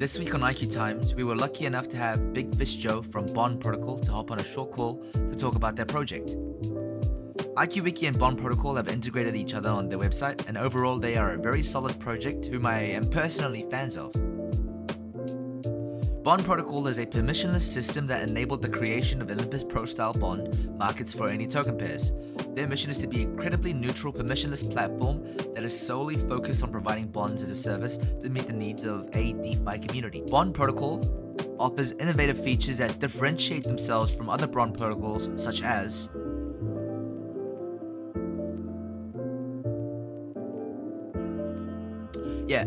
This week on IQ Times, we were lucky enough to have BigFishJoe from Bond Protocol to hop on a short call to talk about their project. IQWiki and Bond Protocol have integrated each other on their website, and overall they are a very solid project whom I am personally fans of. Bond Protocol is a permissionless system that enabled the creation of Olympus Pro-style bond markets for any token pairs. Their mission is to be an incredibly neutral, permissionless platform that is solely focused on providing bonds as a service to meet the needs of a DeFi community. Bond Protocol offers innovative features that differentiate themselves from other bond protocols such as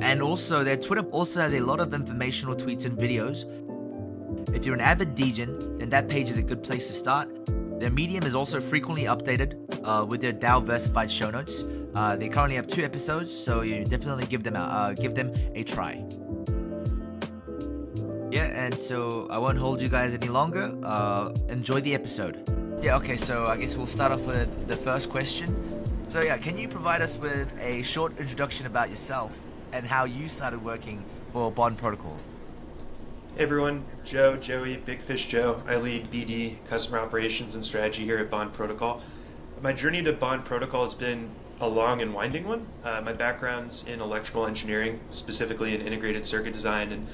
and also their Twitter also has a lot of informational tweets and videos. If you're an avid degen, then that page is a good place to start. Their Medium is also frequently updated with their DAO versified show notes. They currently have 2 episodes, so you definitely give them a try. Yeah, and so I won't hold you guys any longer. Enjoy the episode. Yeah, okay, so I guess we'll start off with the first question. So yeah, can you provide us with a short introduction about yourself and how you started working for Bond Protocol? Hey everyone, Joey, BigFishJoe. I lead BD, customer operations and strategy here at Bond Protocol. My journey to Bond Protocol has been a long and winding one. My background's in electrical engineering, specifically in integrated circuit design and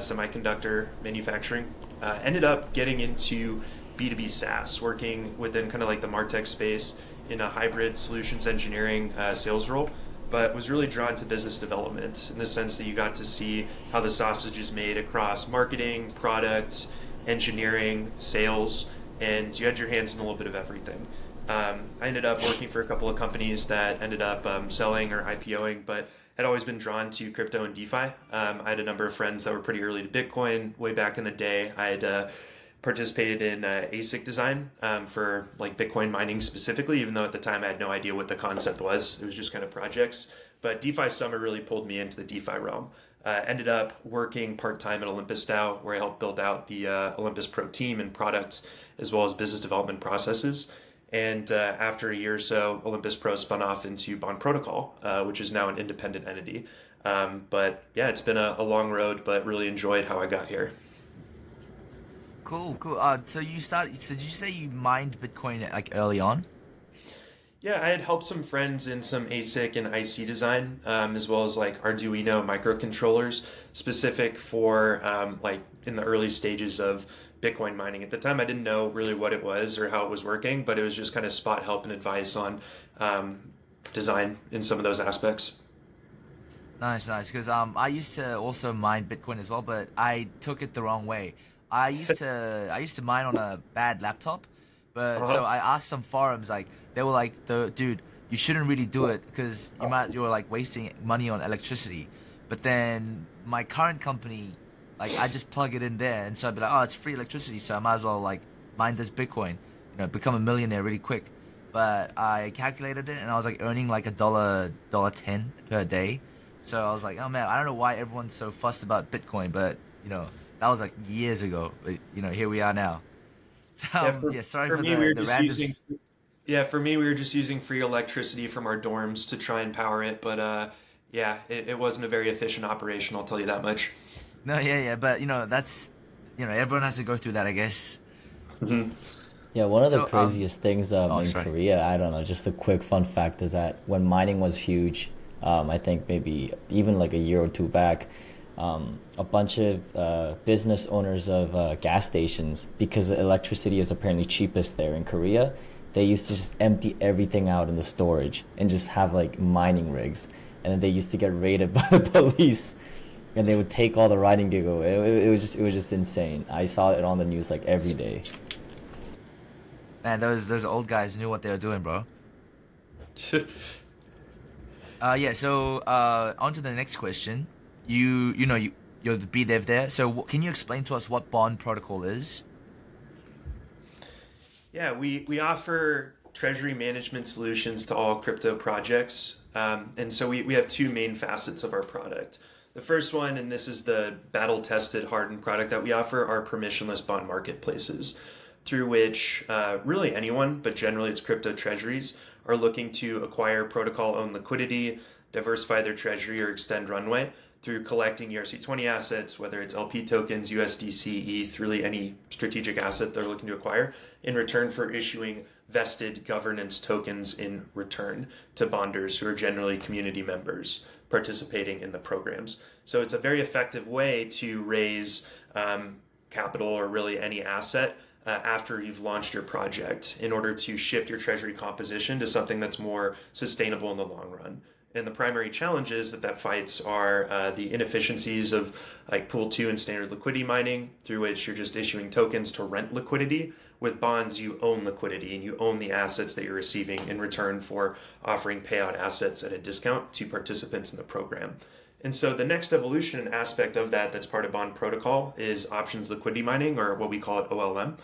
semiconductor manufacturing. Ended up getting into B2B SaaS, working within kind of like the MarTech space in a hybrid solutions engineering sales role, but was really drawn to business development in the sense that you got to see how the sausage is made across marketing, product, engineering, sales, and you had your hands in a little bit of everything. I ended up working for a couple of companies that ended up selling or IPOing, but had always been drawn to crypto and DeFi. I had a number of friends that were pretty early to Bitcoin. Way back in the day, I had participated in ASIC design for like Bitcoin mining specifically, even though at the time I had no idea what the concept was. It was just kind of projects. But DeFi Summer really pulled me into the DeFi realm. Ended up working part-time at Olympus DAO, where I helped build out the Olympus Pro team and product, as well as business development processes. And after a year or so, Olympus Pro spun off into Bond Protocol, which is now an independent entity. But yeah, it's been a long road, but really enjoyed how I got here. Cool. So did you say you mined Bitcoin like early on? Yeah, I had helped some friends in some ASIC and IC design, as well as like Arduino microcontrollers specific for like in the early stages of Bitcoin mining. At the time, I didn't know really what it was or how it was working, but it was just kind of spot help and advice on design in some of those aspects. Nice. Because I used to also mine Bitcoin as well, but I took it the wrong way. I used to mine on a bad laptop, but so I asked some forums, like they were like, dude, you shouldn't really do it because you're like wasting money on electricity. But then my current company, like I just plug it in there, and so I'd be like, oh, it's free electricity, so I might as well like mine this Bitcoin, become a millionaire really quick. But I calculated it, and I was like earning like $1.10 per day. So I was like, oh man, I don't know why everyone's so fussed about Bitcoin, but that was like years ago, but here we are now. So, sorry for the random. For me, we were just using free electricity from our dorms to try and power it, but it wasn't a very efficient operation, I'll tell you that much. No, but that's, everyone has to go through that, I guess. Mm-hmm. Yeah, one of the craziest things in sorry. Korea, I don't know, just a quick fun fact is that when mining was huge, I think maybe even like a year or two back, a bunch of business owners of gas stations, because electricity is apparently cheapest there in Korea, they used to just empty everything out in the storage and just have like mining rigs, and then they used to get raided by the police, and they would take all the riding gig away. It was just insane. I saw it on the news like every day. Man, those old guys knew what they were doing, bro. So on to the next question. You're the B dev there. So can you explain to us what Bond Protocol is? Yeah, we offer treasury management solutions to all crypto projects. And so we have 2 main facets of our product. The first one, and this is the battle-tested, hardened product that we offer, are permissionless bond marketplaces, through which really anyone, but generally it's crypto treasuries, are looking to acquire protocol-owned liquidity, diversify their treasury, or extend runway through collecting ERC20 assets, whether it's LP tokens, USDC, ETH, really any strategic asset they're looking to acquire, in return for issuing vested governance tokens in return to bonders who are generally community members participating in the programs. So it's a very effective way to raise capital or really any asset after you've launched your project in order to shift your treasury composition to something that's more sustainable in the long run. And the primary challenges that fights are the inefficiencies of like pool 2 and standard liquidity mining, through which you're just issuing tokens to rent liquidity. With bonds, you own liquidity and you own the assets that you're receiving in return for offering payout assets at a discount to participants in the program. And so the next evolution and aspect of that that's part of Bond Protocol is options liquidity mining, or what we call it OLM.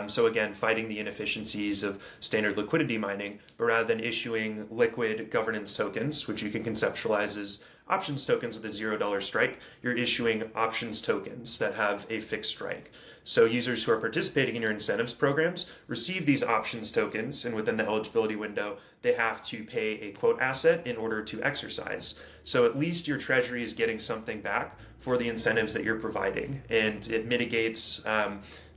So again, fighting the inefficiencies of standard liquidity mining, but rather than issuing liquid governance tokens, which you can conceptualize as options tokens with a $0 strike, you're issuing options tokens that have a fixed strike. So users who are participating in your incentives programs receive these options tokens, and within the eligibility window, they have to pay a quote asset in order to exercise. So at least your treasury is getting something back for the incentives that you're providing, and it mitigates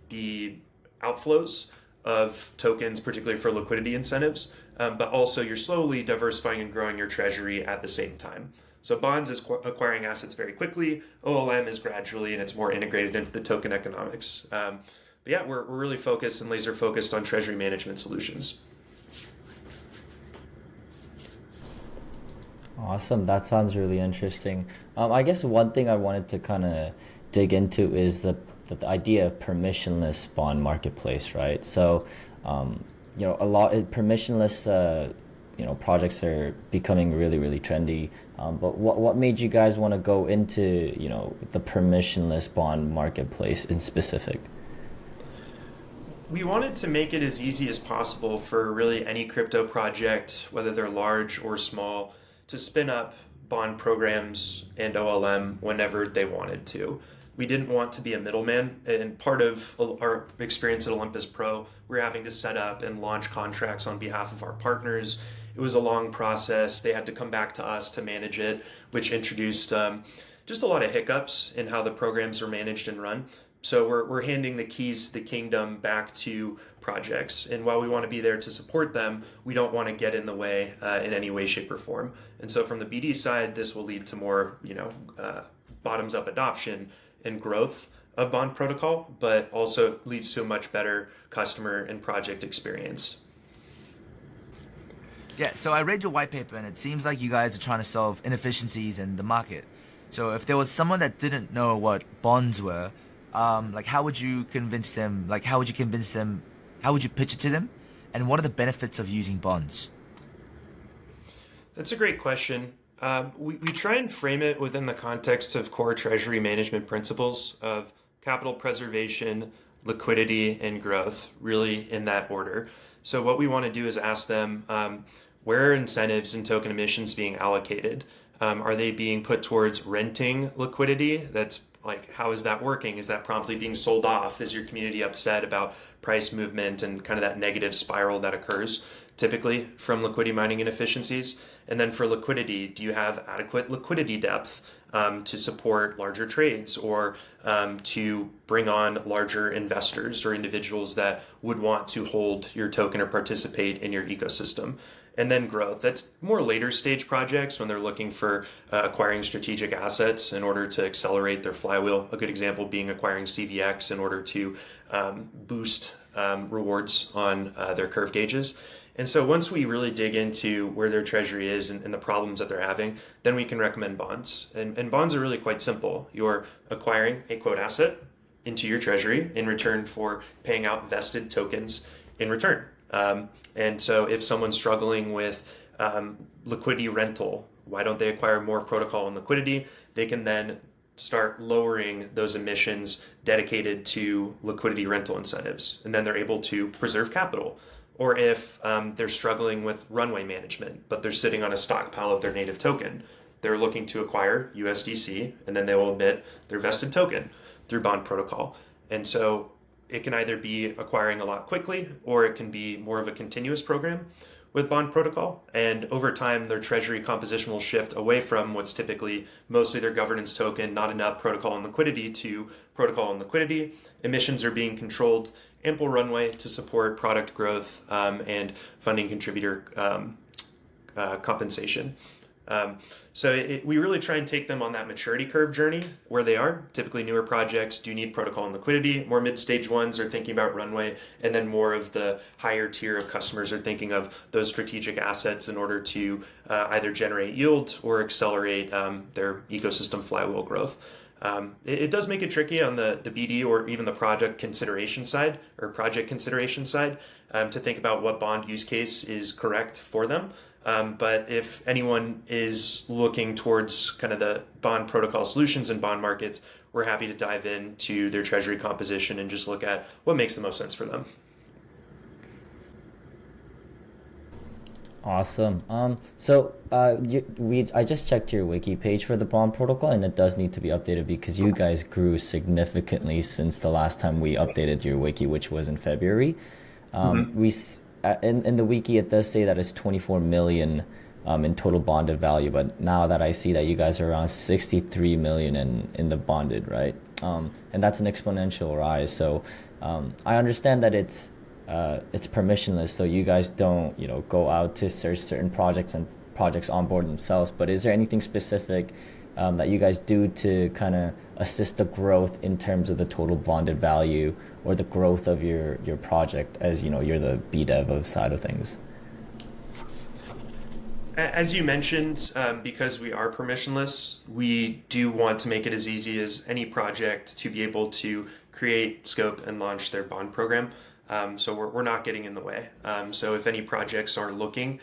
the outflows of tokens, particularly for liquidity incentives, but also you're slowly diversifying and growing your treasury at the same time. So bonds is acquiring assets very quickly, OLM is gradually, and it's more integrated into the token economics. But yeah, we're really focused and laser focused on treasury management solutions. Awesome. That sounds really interesting. I guess one thing I wanted to kind of dig into is the idea of permissionless bond marketplace, right? So, a lot of permissionless, projects are becoming really, really trendy. But what made you guys want to go into, the permissionless bond marketplace in specific? We wanted to make it as easy as possible for really any crypto project, whether they're large or small, to spin up bond programs and OLM whenever they wanted to. We didn't want to be a middleman, and part of our experience at Olympus Pro, we're having to set up and launch contracts on behalf of our partners. It was a long process. They had to come back to us to manage it, which introduced just a lot of hiccups in how the programs are managed and run. So we're handing the keys to the kingdom back to projects. And while we want to be there to support them, we don't want to get in the way in any way, shape, or form. And so from the BD side, this will lead to more, bottoms-up adoption and growth of Bond Protocol, but also leads to a much better customer and project experience. Yeah, so I read your white paper, and it seems like you guys are trying to solve inefficiencies in the market. So if there was someone that didn't know what bonds were, how would you convince them? How would you pitch it to them? And what are the benefits of using bonds? That's a great question. We try and frame it within the context of core treasury management principles of capital preservation, liquidity, and growth, really in that order. So what we want to do is ask them, where are incentives and token emissions being allocated? Are they being put towards renting liquidity? That's how is that working? Is that promptly being sold off? Is your community upset about price movement and kind of that negative spiral that occurs typically from liquidity mining inefficiencies? And then for liquidity, do you have adequate liquidity depth to support larger trades, or to bring on larger investors or individuals that would want to hold your token or participate in your ecosystem? And then growth. That's more later stage projects when they're looking for acquiring strategic assets in order to accelerate their flywheel. A good example being acquiring CVX in order to boost rewards on their curve gauges. And so once we really dig into where their treasury is and the problems that they're having, then we can recommend bonds. And bonds are really quite simple. You're acquiring a quote asset into your treasury in return for paying out vested tokens in return. And so if someone's struggling with liquidity rental, why don't they acquire more protocol and liquidity? They can then start lowering those emissions dedicated to liquidity rental incentives, and then they're able to preserve capital. Or if they're struggling with runway management, but they're sitting on a stockpile of their native token, they're looking to acquire USDC, and then they will emit their vested token through Bond Protocol. And so it can either be acquiring a lot quickly, or it can be more of a continuous program with Bond Protocol, and over time their treasury composition will shift away from what's typically mostly their governance token, not enough protocol and liquidity, to protocol and liquidity. Emissions are being controlled, ample runway to support product growth and funding contributor compensation. We really try and take them on that maturity curve journey where they are. Typically newer projects do need protocol and liquidity. More mid-stage ones are thinking about runway, and then more of the higher tier of customers are thinking of those strategic assets in order to either generate yield or accelerate their ecosystem flywheel growth. It does make it tricky on the BD or even the project consideration side to think about what bond use case is correct for them. But if anyone is looking towards kind of the bond protocol solutions and bond markets, we're happy to dive into their treasury composition and just look at what makes the most sense for them. Awesome. I just checked your wiki page for the bond protocol, and it does need to be updated because you guys grew significantly since the last time we updated your wiki, which was in February. In the wiki, it does say that it's 24 million in total bonded value, but now that I see that you guys are around 63 million in the bonded, right? And that's an exponential rise. So I understand that it's permissionless, so you guys don't go out to search certain projects and projects onboard themselves. But is there anything specific that you guys do to kind of assist the growth in terms of the total bonded value or the growth of your project, as you're the BDev of side of things? As you mentioned, because we are permissionless, we do want to make it as easy as any project to be able to create, scope, and launch their bond program. So we're not getting in the way. So if any projects are looking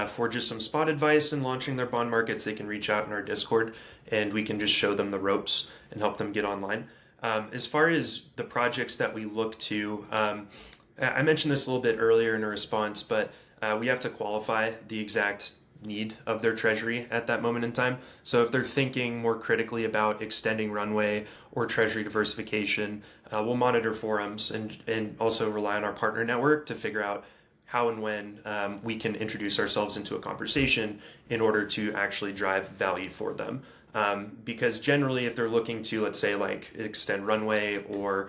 for just some spot advice in launching their bond markets, they can reach out in our Discord and we can just show them the ropes and help them get online. As far as the projects that we look to, I mentioned this a little bit earlier in a response, but we have to qualify the exact need of their treasury at that moment in time. So if they're thinking more critically about extending runway or treasury diversification, we'll monitor forums and also rely on our partner network to figure out how and when we can introduce ourselves into a conversation in order to actually drive value for them. Because generally, if they're looking to, let's say, like extend runway or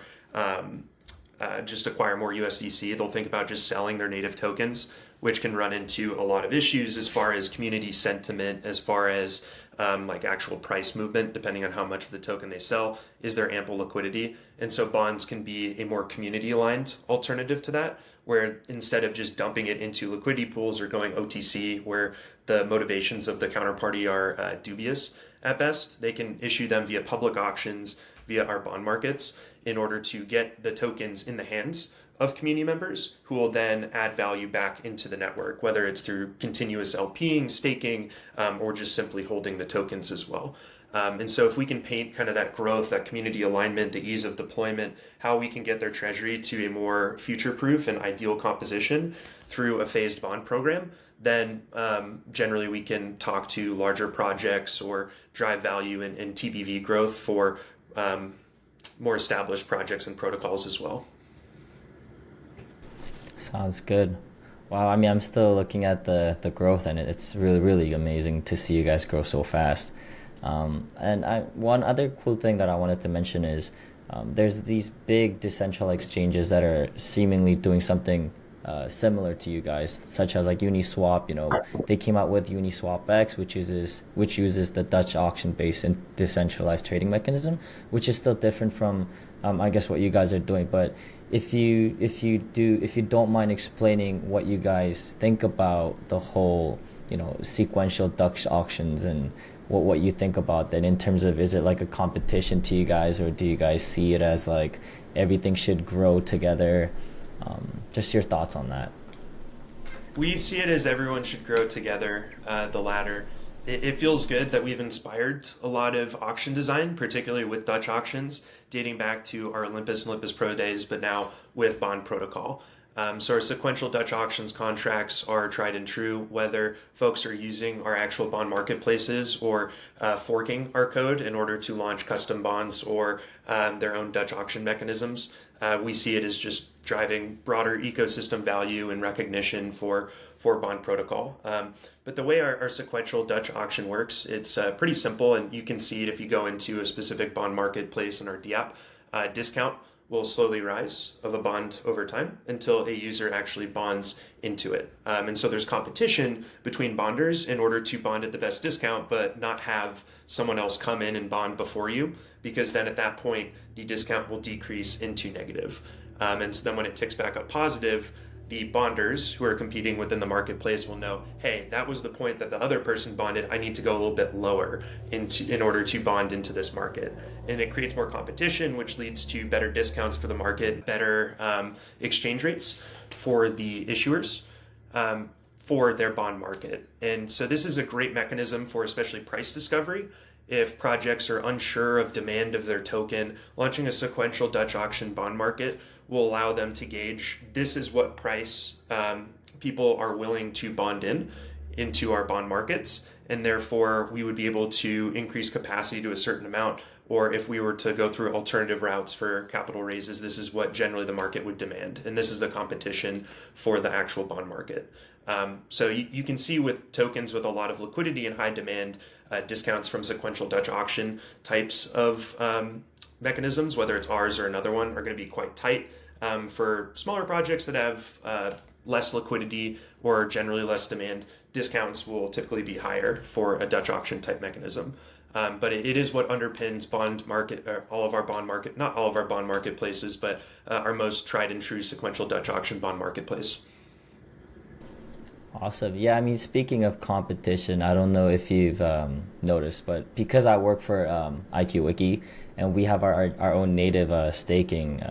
just acquire more USDC, they'll think about just selling their native tokens, which can run into a lot of issues as far as community sentiment, as far as like actual price movement, depending on how much of the token they sell. Is there ample liquidity? And so bonds can be a more community-aligned alternative to that, where instead of just dumping it into liquidity pools or going OTC, where the motivations of the counterparty are dubious at best, they can issue them via public auctions, via our bond markets, in order to get the tokens in the hands of community members who will then add value back into the network, whether it's through continuous LPing, staking, or just simply holding the tokens as well. And so if we can paint kind of that growth, that community alignment, the ease of deployment, how we can get their treasury to a more future-proof and ideal composition through a phased bond program, then generally we can talk to larger projects or drive value in TBV growth for more established projects and protocols as well. Sounds good. Wow, I mean, I'm still looking at the growth, and it's really, really amazing to see you guys grow so fast. One other cool thing that I wanted to mention is there's these big decentralized exchanges that are seemingly doing something similar to you guys, such as like Uniswap. They came out with Uniswap X, which uses the Dutch auction-based and decentralized trading mechanism, which is still different from I guess what you guys are doing. But if you don't mind explaining what you guys think about the whole sequential Dutch auctions and what you think about that in terms of, is it like a competition to you guys, or do you guys see it as like everything should grow together? Just your thoughts on that. We see it as everyone should grow together, the latter. It feels good that we've inspired a lot of auction design, particularly with Dutch auctions, dating back to our Olympus and Olympus Pro days, but now with Bond Protocol. So our sequential Dutch auctions contracts are tried and true, whether folks are using our actual bond marketplaces or forking our code in order to launch custom bonds or their own Dutch auction mechanisms. we see it as just driving broader ecosystem value and recognition for Bond Protocol. But the way our sequential Dutch auction works, it's pretty simple, and you can see it if you go into a specific bond marketplace in our DApp. Discount will slowly rise of a bond over time until a user actually bonds into it. And so there's competition between bonders in order to bond at the best discount, but not have someone else come in and bond before you, because then at that point, the discount will decrease into negative. And so then when it ticks back up positive, the bonders who are competing within the marketplace will know, hey, that was the point that the other person bonded. I need to go a little bit lower in order to bond into this market. And it creates more competition, which leads to better discounts for the market, better exchange rates for the issuers for their bond market. And so this is a great mechanism for especially price discovery. If projects are unsure of demand of their token, launching a sequential Dutch auction bond market will allow them to gauge this is what price people are willing to bond into our bond markets, and therefore we would be able to increase capacity to a certain amount. Or if we were to go through alternative routes for capital raises, this is what generally the market would demand, and this is the competition for the actual bond market. So you can see with tokens with a lot of liquidity and high demand, discounts from sequential Dutch auction types of mechanisms, whether it's ours or another one, are going to be quite tight. For smaller projects that have less liquidity or generally less demand, discounts will typically be higher for a Dutch auction type mechanism. But it is what underpins bond market, or all of our bond market, not all of our bond marketplaces, but our most tried and true sequential Dutch auction bond marketplace. Awesome. Yeah, I mean, speaking of competition, I don't know if you've noticed, but because I work for IQ Wiki, and we have our own native staking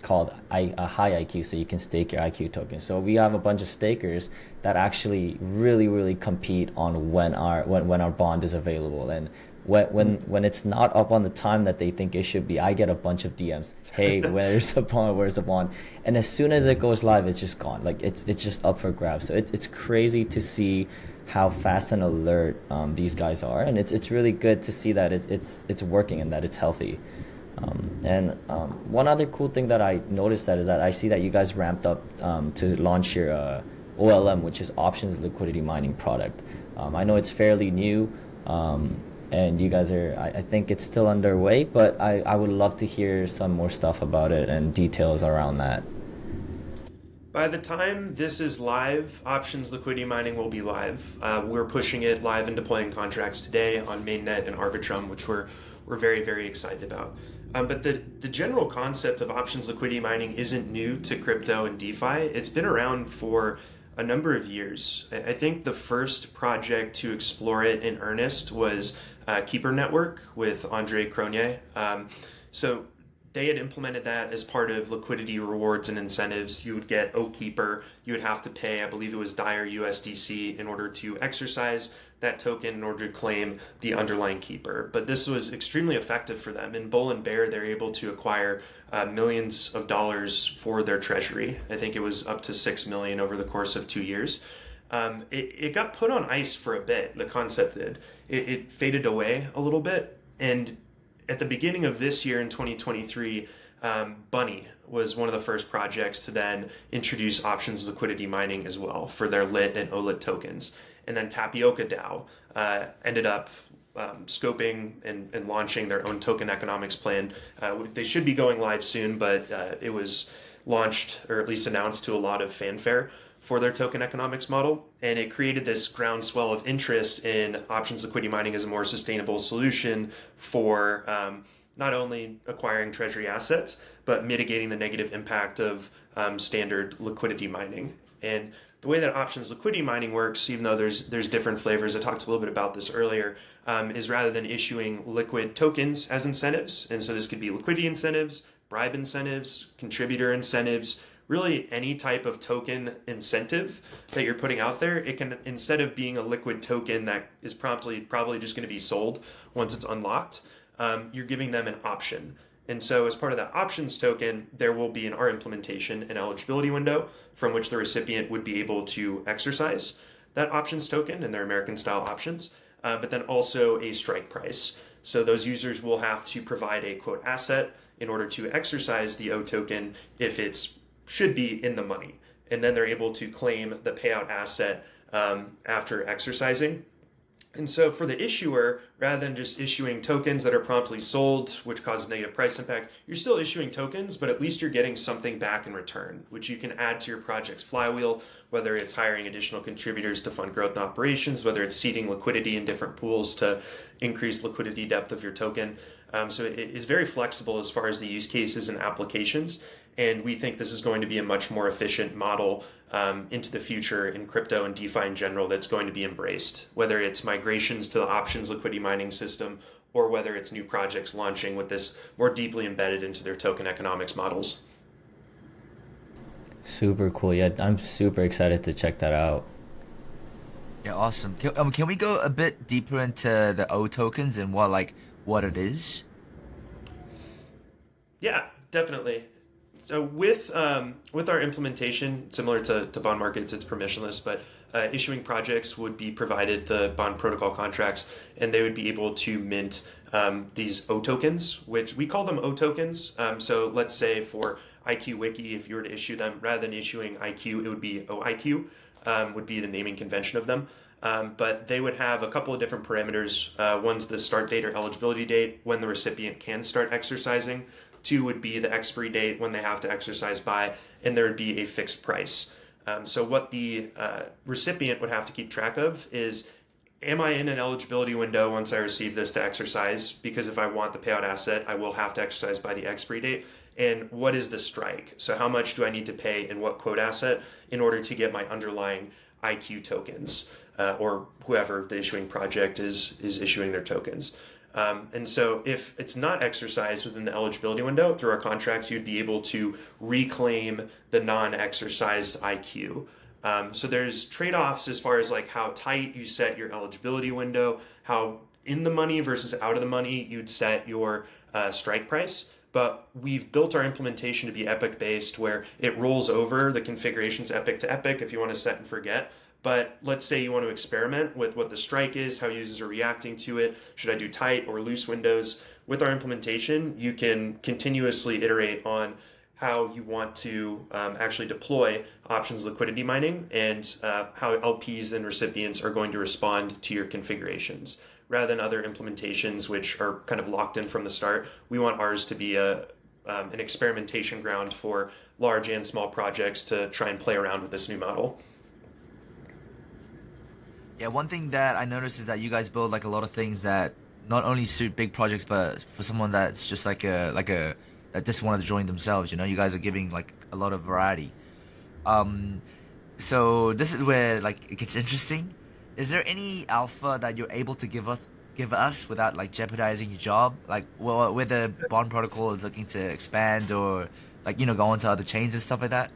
called High IQ, so you can stake your IQ token. So we have a bunch of stakers that actually really compete on when our bond is available. And when it's not up on the time that they think it should be, I get a bunch of DMs. Hey, where's the bond? Where's the bond? And as soon as it goes live, it's just gone. Like it's just up for grabs. So it's crazy to see how fast and alert these guys are, and it's really good to see that it's working and that it's healthy. And one other cool thing that I noticed is that I see that you guys ramped up to launch your OLM, which is Options Liquidity Mining product. I know it's fairly new. And you guys I think it's still underway, but I would love to hear some more stuff about it and details around that. By the time this is live, Options Liquidity Mining will be live. We're pushing it live and deploying contracts today on Mainnet and Arbitrum, which we're very excited about. But the general concept of Options Liquidity Mining isn't new to crypto and DeFi. It's been around for a number of years. I think the first project to explore it in earnest was Keeper Network with Andre Cronje. So they had implemented that as part of liquidity rewards and incentives. You would get OKeeper. You would have to pay, I believe it was Dire USDC, in order to exercise that token in order to claim the underlying keeper. But this was extremely effective for them. In Bull and Bear, they're able to acquire millions of dollars for their treasury. I think it was up to 6 million over the course of 2 years. It got put on ice for a bit, the concept did. It faded away a little bit, and at the beginning of this year in 2023, Bunny was one of the first projects to then introduce options liquidity mining as well for their lit and OLIT tokens. And then Tapioca DAO ended up scoping and launching their own token economics plan. They should be going live soon, but it was launched, or at least announced, to a lot of fanfare for their token economics model, and it created this groundswell of interest in options liquidity mining as a more sustainable solution for not only acquiring treasury assets, but mitigating the negative impact of standard liquidity mining. And the way that options liquidity mining works, even though there's different flavors, I talked a little bit about this earlier, is rather than issuing liquid tokens as incentives, and so this could be liquidity incentives, bribe incentives, contributor incentives, really any type of token incentive that you're putting out there, it can, instead of being a liquid token that is probably just going to be sold once it's unlocked, you're giving them an option. And so as part of that options token, there will be in our implementation an eligibility window from which the recipient would be able to exercise that options token and their American style options, but then also a strike price. So those users will have to provide a quote asset in order to exercise the O token if it's should be in the money. And then they're able to claim the payout asset after exercising. And so for the issuer, rather than just issuing tokens that are promptly sold, which causes negative price impact, you're still issuing tokens, but at least you're getting something back in return, which you can add to your project's flywheel, whether it's hiring additional contributors to fund growth and operations, whether it's seeding liquidity in different pools to increase liquidity depth of your token. So it is very flexible as far as the use cases and applications. And we think this is going to be a much more efficient model into the future in crypto and DeFi in general that's going to be embraced, whether it's migrations to the options liquidity mining system or whether it's new projects launching with this more deeply embedded into their token economics models. Super cool. Yeah, I'm super excited to check that out. Yeah, awesome. Can we go a bit deeper into the O tokens and what it is? Yeah, definitely. So with our implementation, similar to bond markets, it's permissionless, but issuing projects would be provided the bond protocol contracts, and they would be able to mint these O tokens, which we call them O tokens. So let's say for IQ Wiki, if you were to issue them, rather than issuing IQ, it would be OIQ, would be the naming convention of them. But they would have a couple of different parameters. One's the start date or eligibility date, when the recipient can start exercising. 2 would be the expiry date, when they have to exercise by, and there would be a fixed price. So what the recipient would have to keep track of is, am I in an eligibility window once I receive this to exercise? Because if I want the payout asset, I will have to exercise by the expiry date. And what is the strike? So how much do I need to pay in what quote asset in order to get my underlying IQ tokens, or whoever the issuing project is issuing their tokens? And so if it's not exercised within the eligibility window, through our contracts, you'd be able to reclaim the non-exercised IQ. So there's trade-offs as far as how tight you set your eligibility window, how in the money versus out of the money you'd set your strike price. But we've built our implementation to be epic based, where it rolls over the configurations epic to epic if you want to set and forget. But let's say you want to experiment with what the strike is, how users are reacting to it. Should I do tight or loose windows? With our implementation, you can continuously iterate on how you want to actually deploy options liquidity mining and how LPs and recipients are going to respond to your configurations. Rather than other implementations, which are kind of locked in from the start, we want ours to be an experimentation ground for large and small projects to try and play around with this new model. Yeah, one thing that I noticed is that you guys build a lot of things that not only suit big projects, but for someone that's just that just wanted to join themselves. You guys are giving a lot of variety. So this is where it gets interesting. Is there any alpha that you're able to give us without jeopardizing your job? Whether bond protocol is looking to expand or go into other chains and stuff like that?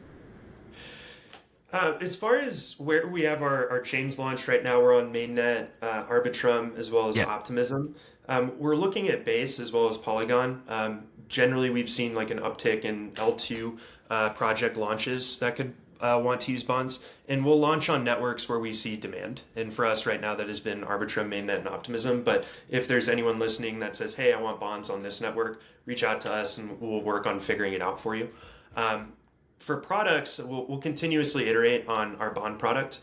As far as where we have our chains launched right now, we're on Mainnet, Arbitrum, as well as Optimism. We're looking at Base as well as Polygon. Generally, we've seen an uptick in L2 project launches that could want to use bonds. And we'll launch on networks where we see demand. And for us right now, that has been Arbitrum, Mainnet, and Optimism. But if there's anyone listening that says, hey, I want bonds on this network, reach out to us and we'll work on figuring it out for you. For products, we'll continuously iterate on our bond product.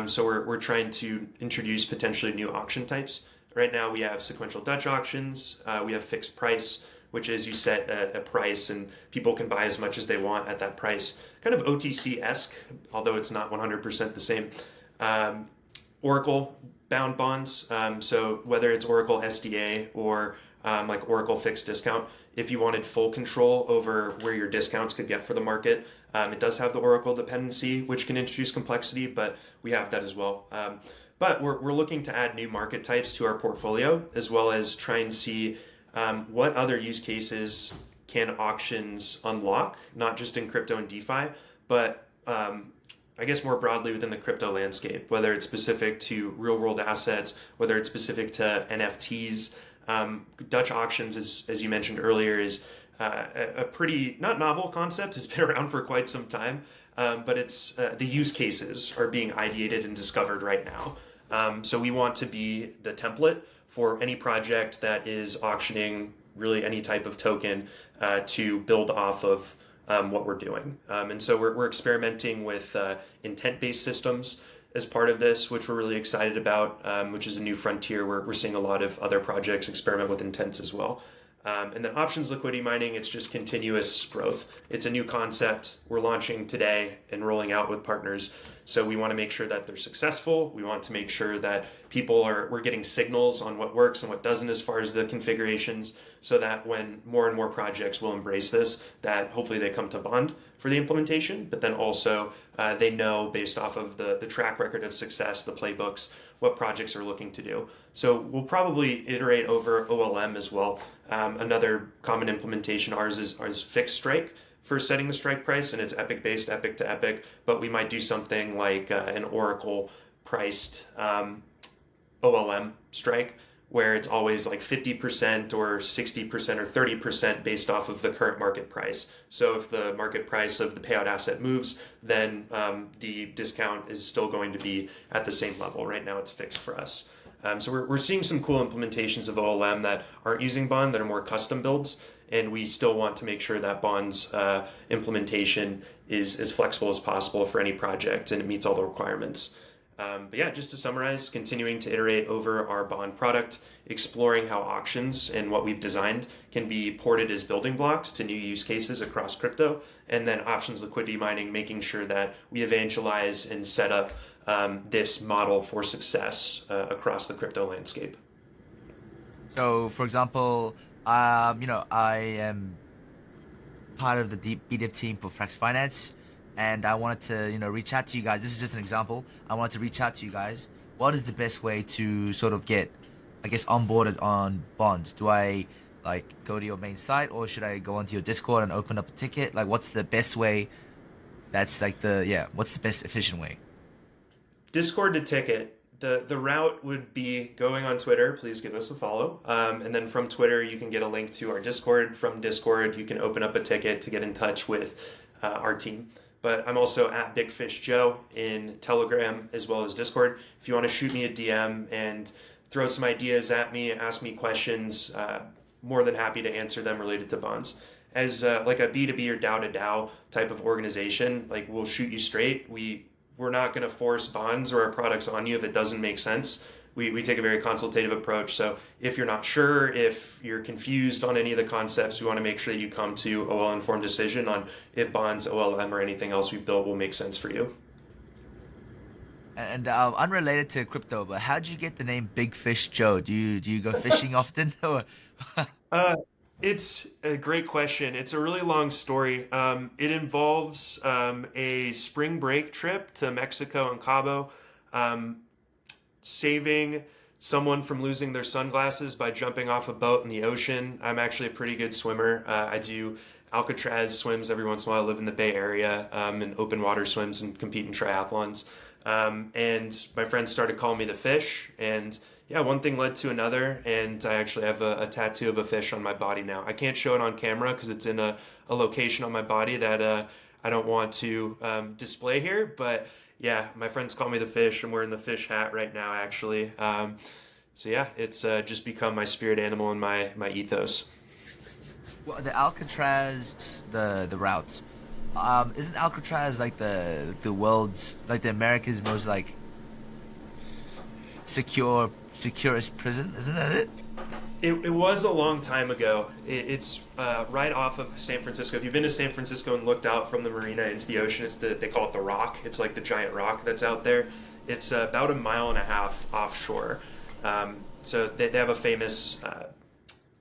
So we're trying to introduce potentially new auction types. Right now we have sequential Dutch auctions. We have fixed price, which is you set a price and people can buy as much as they want at that price. Kind of OTC-esque, although it's not 100% the same. Oracle bound bonds. So whether it's Oracle SDA or Oracle fixed discount, if you wanted full control over where your discounts could get for the market, it does have the Oracle dependency, which can introduce complexity, but we have that as well. But we're looking to add new market types to our portfolio, as well as try and see what other use cases can auctions unlock, not just in crypto and DeFi, but I guess more broadly within the crypto landscape, whether it's specific to real world assets, whether it's specific to NFTs. Dutch auctions, as you mentioned earlier, is a pretty, not novel concept. It's been around for quite some time, but it's the use cases are being ideated and discovered right now. So we want to be the template for any project that is auctioning really any type of token to build off of what we're doing. And so we're experimenting with intent-based systems as part of this, which we're really excited about, which is a new frontier where we're seeing a lot of other projects experiment with intents as well. And then options liquidity mining, it's just continuous growth. It's a new concept we're launching today and rolling out with partners. So we want to make sure that they're successful. We want to make sure that we're getting signals on what works and what doesn't as far as the configurations, so that when more and more projects will embrace this, that hopefully they come to Bond for the implementation, but then also they know based off of the track record of success, the playbooks, what projects are looking to do. So we'll probably iterate over OLM as well. Another common implementation ours is fixed strike for setting the strike price, and it's epic based, epic to epic, but we might do something like an Oracle priced OLM strike, where it's always like 50% or 60% or 30% based off of the current market price. So if the market price of the payout asset moves, then the discount is still going to be at the same level. Right now it's fixed for us. So we're seeing some cool implementations of OLM that aren't using Bond, that are more custom builds, and we still want to make sure that Bond's implementation is as flexible as possible for any project and it meets all the requirements. But yeah, just to summarize, continuing to iterate over our Bond product, exploring how auctions and what we've designed can be ported as building blocks to new use cases across crypto, and then options liquidity mining, making sure that we evangelize and set up this model for success across the crypto landscape. So, for example, I am part of the BDev team for Frax Finance, and I wanted to, reach out to you guys. This is just an example. I wanted to reach out to you guys. What is the best way to sort of get, I guess, onboarded on Bond? Do I go to your main site, or should I go onto your Discord and open up a ticket? What's the best way? What's the best efficient way? Discord to ticket. The route would be going on Twitter. Please give us a follow. And then from Twitter, you can get a link to our Discord. From Discord, you can open up a ticket to get in touch with our team. But I'm also at BigFishJoe in Telegram as well as Discord. If you want to shoot me a DM and throw some ideas at me, ask me questions, more than happy to answer them related to bonds. As like a B2B or DAO to DAO type of organization, we'll shoot you straight. We're not going to force bonds or our products on you if it doesn't make sense. We take a very consultative approach. So if you're not sure, if you're confused on any of the concepts, we want to make sure that you come to a well-informed decision on if bonds, OLM, or anything else we've built will make sense for you. And unrelated to crypto, but how did you get the name BigFishJoe? Do you go fishing often? Or It's a great question. It's a really long story. It involves a spring break trip to Mexico and Cabo, saving someone from losing their sunglasses by jumping off a boat in the ocean. I'm actually a pretty good swimmer. I do Alcatraz swims every once in a while. I live in the Bay Area, and open water swims and compete in triathlons. And my friends started calling me the fish, and yeah, one thing led to another, and I actually have a tattoo of a fish on my body now. I can't show it on camera because it's in a location on my body that I don't want to display here, but yeah, my friends call me the fish. I'm wearing the fish hat right now, actually. So yeah, it's just become my spirit animal and my ethos. well, the Alcatraz, the routes. Isn't Alcatraz the world's the America's most securest prison? Isn't that it? It was a long time ago. It's right off of San Francisco. If you've been to San Francisco and looked out from the marina into the ocean, they call it the Rock. It's like the giant rock that's out there. It's about 1.5 miles offshore. So they have a famous,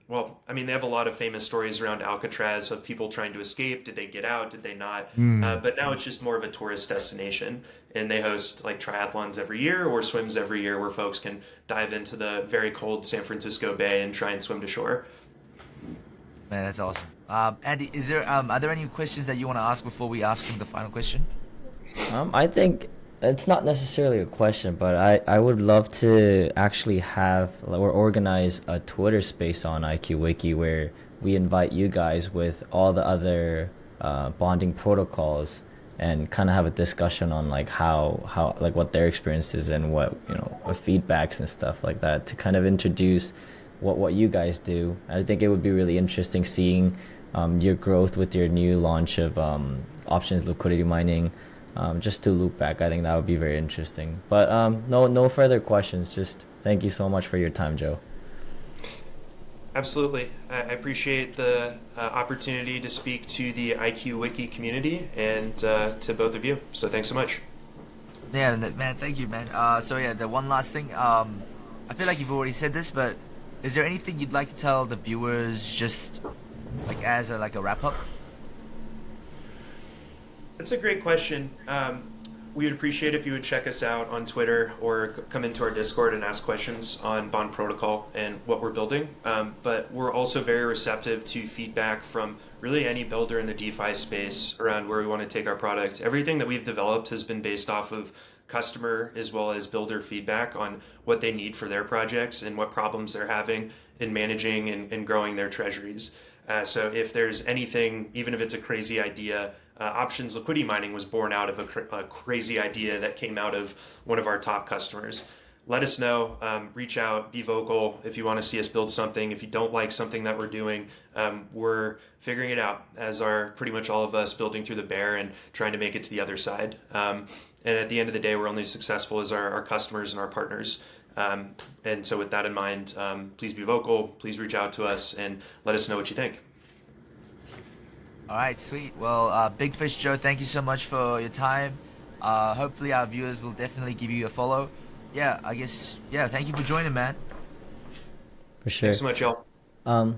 they have a lot of famous stories around Alcatraz of people trying to escape. Did they get out? Did they not? But now it's just more of a tourist destination. And they host triathlons every year or swims every year where folks can dive into the very cold San Francisco Bay and try and swim to shore. Man, that's awesome. Andy, are there any questions that you want to ask before we ask him the final question? I think it's not necessarily a question, but I would love to actually have or organize a Twitter space on IQ Wiki where we invite you guys with all the other bonding protocols and kind of have a discussion on how what their experience is and what feedbacks and stuff like that, to kind of introduce what you guys do. I think it would be really interesting seeing your growth with your new launch of options liquidity mining. Just to loop back, I think that would be very interesting. But no further questions. Just thank you so much for your time, Joe. Absolutely. I appreciate the opportunity to speak to the IQ Wiki community and to both of you. So thanks so much. Yeah, man. Thank you, man. So yeah, the one last thing. I feel like you've already said this, but is there anything you'd like to tell the viewers, just like as a wrap up? That's a great question. We would appreciate if you would check us out on Twitter or come into our Discord and ask questions on Bond Protocol and what we're building. But we're also very receptive to feedback from really any builder in the DeFi space around where we want to take our product. Everything that we've developed has been based off of customer as well as builder feedback on what they need for their projects and what problems they're having in managing and growing their treasuries. So if there's anything, even if it's a crazy idea, options liquidity mining was born out of a crazy idea that came out of one of our top customers. Let us know, reach out, be vocal if you want to see us build something. If you don't like something that we're doing, we're figuring it out, as are pretty much all of us building through the bear and trying to make it to the other side. And at the end of the day, we're only successful as our customers and our partners. And so with that in mind, please be vocal, please reach out to us and let us know what you think. All right, sweet. Well, BigFishJoe, thank you so much for your time. Hopefully our viewers will definitely give you a follow. Yeah, I guess. Yeah, thank you for joining, man. For sure. Thanks so much, y'all.